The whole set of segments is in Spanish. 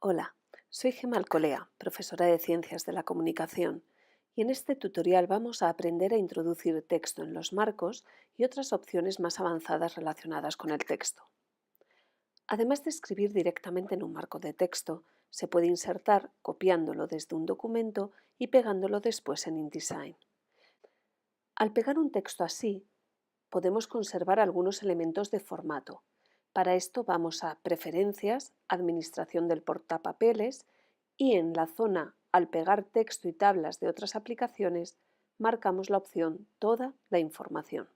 Hola, soy Gemma Alcolea, profesora de Ciencias de la Comunicación, y en este tutorial vamos a aprender a introducir texto en los marcos y otras opciones más avanzadas relacionadas con el texto. Además de escribir directamente en un marco de texto, se puede insertar copiándolo desde un documento y pegándolo después en InDesign. Al pegar un texto así, podemos conservar algunos elementos de formato. Para esto vamos a Preferencias, Administración del portapapeles y en la zona Al pegar texto y tablas de otras aplicaciones marcamos la opción Toda la información.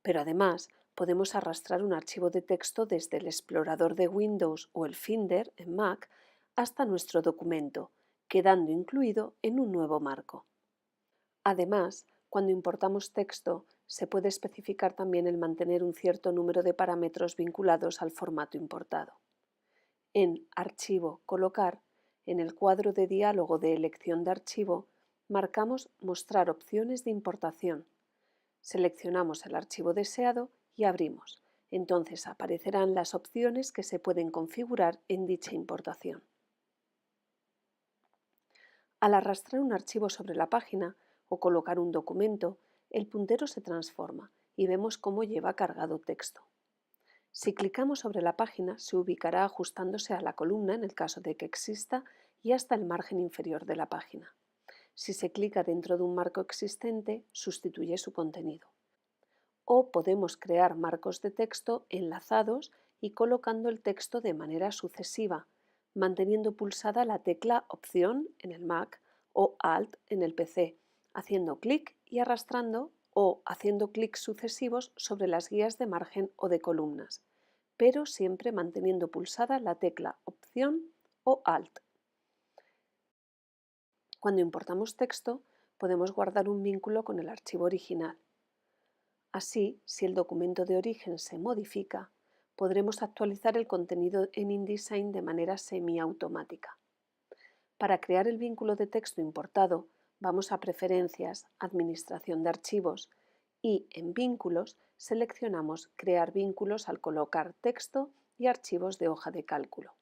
Pero además podemos arrastrar un archivo de texto desde el explorador de Windows o el Finder en Mac hasta nuestro documento, quedando incluido en un nuevo marco. Además, cuando importamos texto, se puede especificar también el mantener un cierto número de parámetros vinculados al formato importado. En Archivo, Colocar, en el cuadro de diálogo de elección de archivo, marcamos Mostrar opciones de importación. Seleccionamos el archivo deseado y abrimos. Entonces aparecerán las opciones que se pueden configurar en dicha importación. Al arrastrar un archivo sobre la página o colocar un documento, el puntero se transforma y vemos cómo lleva cargado texto. Si clicamos sobre la página, se ubicará ajustándose a la columna en el caso de que exista y hasta el margen inferior de la página. Si se clica dentro de un marco existente, sustituye su contenido. O podemos crear marcos de texto enlazados y colocando el texto de manera sucesiva, manteniendo pulsada la tecla Opción en el Mac o Alt en el PC, haciendo clic y arrastrando o haciendo clics sucesivos sobre las guías de margen o de columnas, pero siempre manteniendo pulsada la tecla Opción o Alt. Cuando importamos texto, podemos guardar un vínculo con el archivo original. Así, si el documento de origen se modifica, podremos actualizar el contenido en InDesign de manera semiautomática. Para crear el vínculo de texto importado, vamos a Preferencias, Administración de archivos y en Vínculos seleccionamos Crear vínculos al colocar texto y archivos de hoja de cálculo.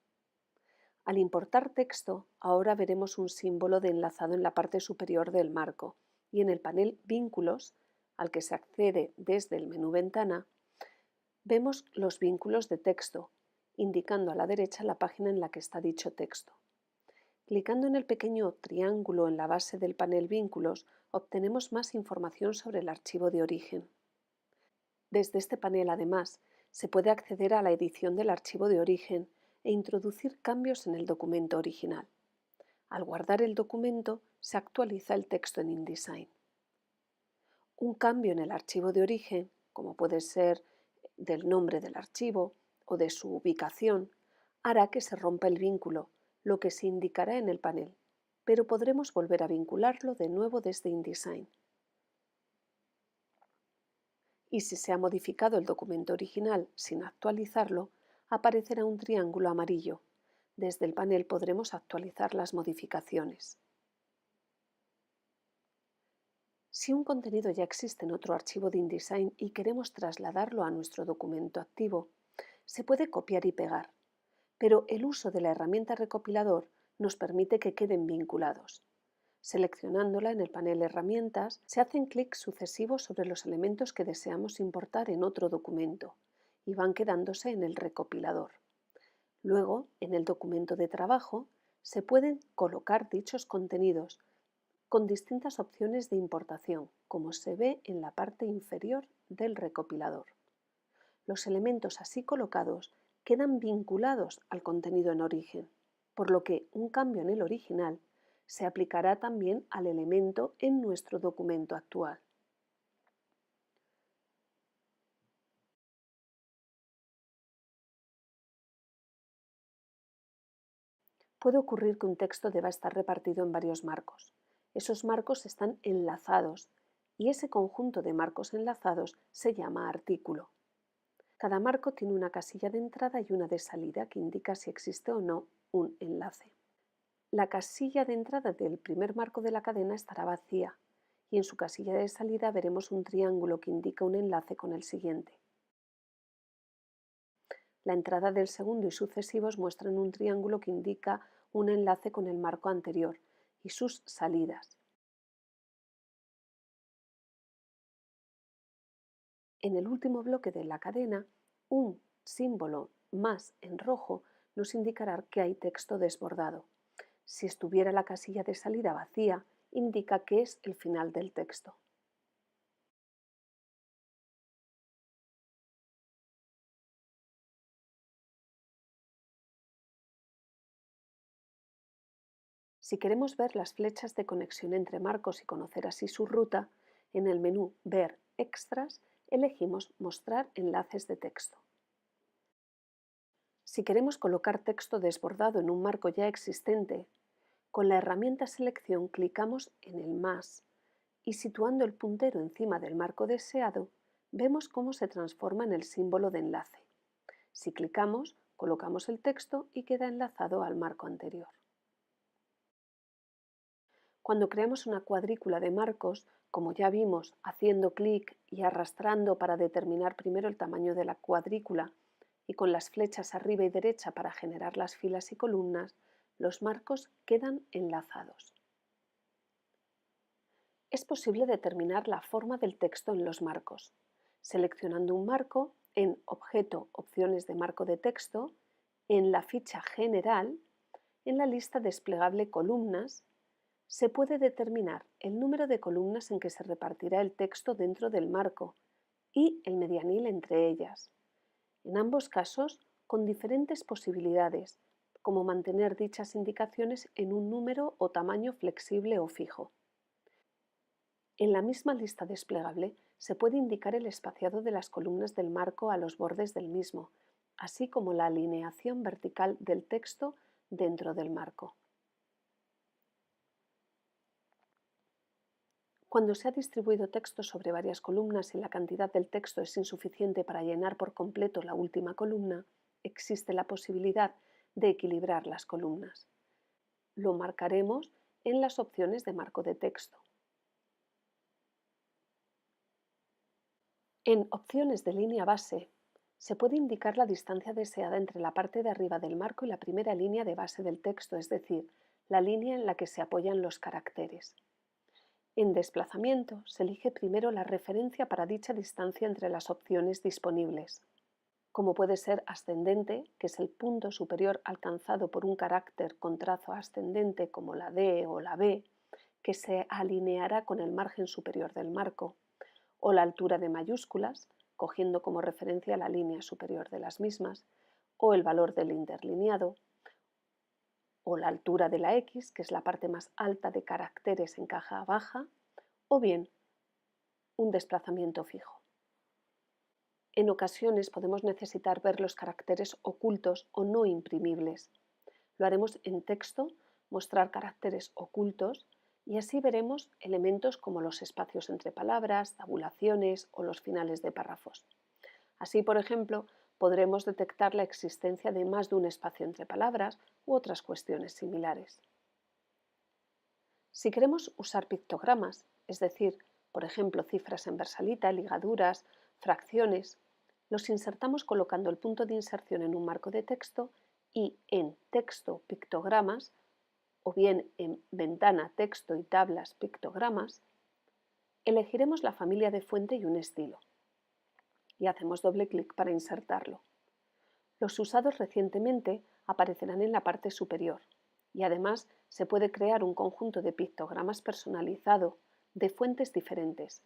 Al importar texto, ahora veremos un símbolo de enlazado en la parte superior del marco y en el panel Vínculos, al que se accede desde el menú Ventana, vemos los vínculos de texto, indicando a la derecha la página en la que está dicho texto. Clicando en el pequeño triángulo en la base del panel Vínculos, obtenemos más información sobre el archivo de origen. Desde este panel, además, se puede acceder a la edición del archivo de origen e introducir cambios en el documento original. Al guardar el documento, se actualiza el texto en InDesign. Un cambio en el archivo de origen, como puede ser del nombre del archivo o de su ubicación, hará que se rompa el vínculo, lo que se indicará en el panel, pero podremos volver a vincularlo de nuevo desde InDesign. Y si se ha modificado el documento original sin actualizarlo, aparecerá un triángulo amarillo. Desde el panel podremos actualizar las modificaciones. Si un contenido ya existe en otro archivo de InDesign y queremos trasladarlo a nuestro documento activo, se puede copiar y pegar, pero el uso de la herramienta recopilador nos permite que queden vinculados. Seleccionándola en el panel Herramientas, se hacen clics sucesivos sobre los elementos que deseamos importar en otro documento y van quedándose en el recopilador. Luego, en el documento de trabajo, se pueden colocar dichos contenidos con distintas opciones de importación, como se ve en la parte inferior del recopilador. Los elementos así colocados quedan vinculados al contenido en origen, por lo que un cambio en el original se aplicará también al elemento en nuestro documento actual. Puede ocurrir que un texto deba estar repartido en varios marcos. Esos marcos están enlazados y ese conjunto de marcos enlazados se llama artículo. Cada marco tiene una casilla de entrada y una de salida que indica si existe o no un enlace. La casilla de entrada del primer marco de la cadena estará vacía y en su casilla de salida veremos un triángulo que indica un enlace con el siguiente. La entrada del segundo y sucesivos muestran un triángulo que indica un enlace con el marco anterior y sus salidas. En el último bloque de la cadena, un símbolo más en rojo nos indicará que hay texto desbordado. Si estuviera la casilla de salida vacía, indica que es el final del texto. Si queremos ver las flechas de conexión entre marcos y conocer así su ruta, en el menú Ver Extras elegimos Mostrar enlaces de texto. Si queremos colocar texto desbordado en un marco ya existente, con la herramienta Selección clicamos en el más y situando el puntero encima del marco deseado, vemos cómo se transforma en el símbolo de enlace. Si clicamos, colocamos el texto y queda enlazado al marco anterior. Cuando creamos una cuadrícula de marcos, como ya vimos, haciendo clic y arrastrando para determinar primero el tamaño de la cuadrícula y con las flechas arriba y derecha para generar las filas y columnas, los marcos quedan enlazados. Es posible determinar la forma del texto en los marcos, seleccionando un marco en Objeto, Opciones de marco de texto, en la ficha General, en la lista desplegable Columnas, se puede determinar el número de columnas en que se repartirá el texto dentro del marco y el medianil entre ellas. En ambos casos, con diferentes posibilidades, como mantener dichas indicaciones en un número o tamaño flexible o fijo. En la misma lista desplegable se puede indicar el espaciado de las columnas del marco a los bordes del mismo, así como la alineación vertical del texto dentro del marco. Cuando se ha distribuido texto sobre varias columnas y la cantidad del texto es insuficiente para llenar por completo la última columna, existe la posibilidad de equilibrar las columnas. Lo marcaremos en las opciones de marco de texto. En Opciones de línea base se puede indicar la distancia deseada entre la parte de arriba del marco y la primera línea de base del texto, es decir, la línea en la que se apoyan los caracteres. En desplazamiento se elige primero la referencia para dicha distancia entre las opciones disponibles, como puede ser ascendente, que es el punto superior alcanzado por un carácter con trazo ascendente como la D o la B, que se alineará con el margen superior del marco, o la altura de mayúsculas, cogiendo como referencia la línea superior de las mismas, o el valor del interlineado, o la altura de la X, que es la parte más alta de caracteres en caja baja, o bien un desplazamiento fijo. En ocasiones podemos necesitar ver los caracteres ocultos o no imprimibles. Lo haremos en texto, mostrar caracteres ocultos, y así veremos elementos como los espacios entre palabras, tabulaciones o los finales de párrafos. Así, por ejemplo, podremos detectar la existencia de más de un espacio entre palabras u otras cuestiones similares. Si queremos usar pictogramas, es decir, por ejemplo, cifras en versalita, ligaduras, fracciones, los insertamos colocando el punto de inserción en un marco de texto y en Texto, Pictogramas, o bien en Ventana, Texto y Tablas, Pictogramas, elegiremos la familia de fuente y un estilo y hacemos doble clic para insertarlo. Los usados recientemente aparecerán en la parte superior y además se puede crear un conjunto de pictogramas personalizado de fuentes diferentes,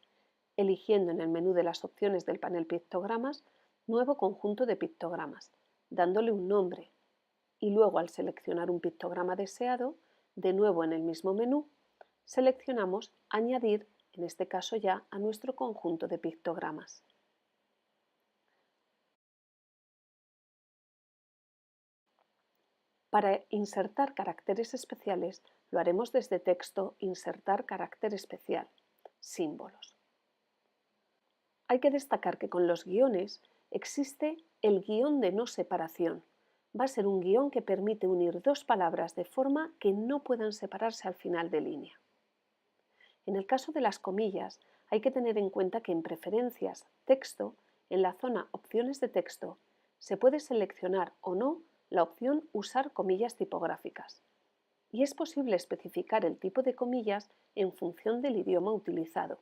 eligiendo en el menú de las opciones del panel Pictogramas Nuevo conjunto de pictogramas, dándole un nombre y luego al seleccionar un pictograma deseado, de nuevo en el mismo menú, seleccionamos Añadir, en este caso ya a nuestro conjunto de pictogramas. Para insertar caracteres especiales lo haremos desde Texto, Insertar carácter especial, Símbolos. Hay que destacar que con los guiones existe el guión de no separación. Va a ser un guión que permite unir dos palabras de forma que no puedan separarse al final de línea. En el caso de las comillas, hay que tener en cuenta que en Preferencias, Texto, en la zona Opciones de texto, se puede seleccionar o no la opción Usar comillas tipográficas. Y es posible especificar el tipo de comillas en función del idioma utilizado.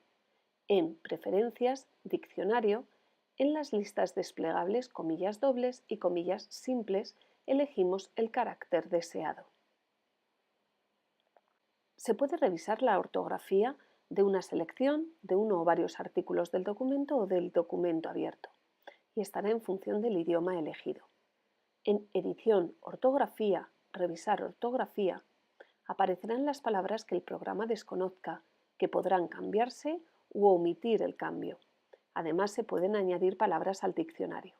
En Preferencias, Diccionario, en las listas desplegables comillas dobles y comillas simples elegimos el carácter deseado. Se puede revisar la ortografía de una selección, de uno o varios artículos del documento o del documento abierto, y estará en función del idioma elegido. En Edición, Ortografía, Revisar ortografía, aparecerán las palabras que el programa desconozca, que podrán cambiarse u omitir el cambio. Además, se pueden añadir palabras al diccionario.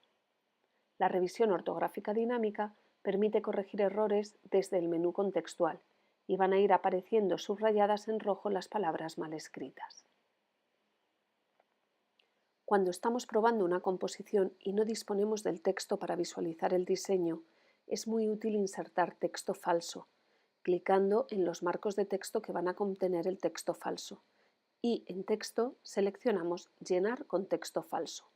La revisión ortográfica dinámica permite corregir errores desde el menú contextual y van a ir apareciendo subrayadas en rojo las palabras mal escritas. Cuando estamos probando una composición y no disponemos del texto para visualizar el diseño, es muy útil insertar texto falso, clicando en los marcos de texto que van a contener el texto falso, y en Texto seleccionamos Llenar con texto falso.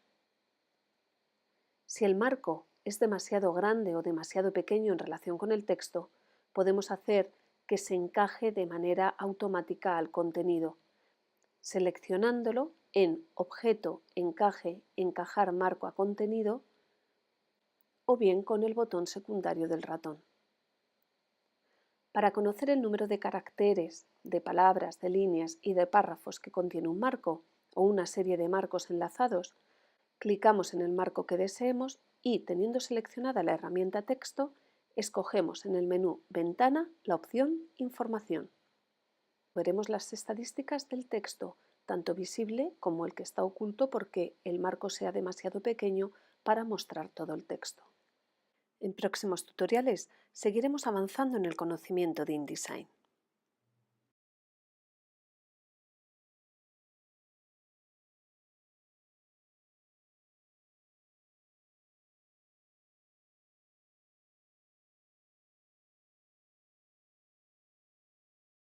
Si el marco es demasiado grande o demasiado pequeño en relación con el texto, podemos hacer que se encaje de manera automática al contenido, seleccionándolo en Objeto, Encaje, Encajar marco a contenido o bien con el botón secundario del ratón. Para conocer el número de caracteres, de palabras, de líneas y de párrafos que contiene un marco o una serie de marcos enlazados, clicamos en el marco que deseemos y, teniendo seleccionada la herramienta Texto, escogemos en el menú Ventana la opción Información. Veremos las estadísticas del texto, tanto visible como el que está oculto porque el marco sea demasiado pequeño para mostrar todo el texto. En próximos tutoriales seguiremos avanzando en el conocimiento de InDesign.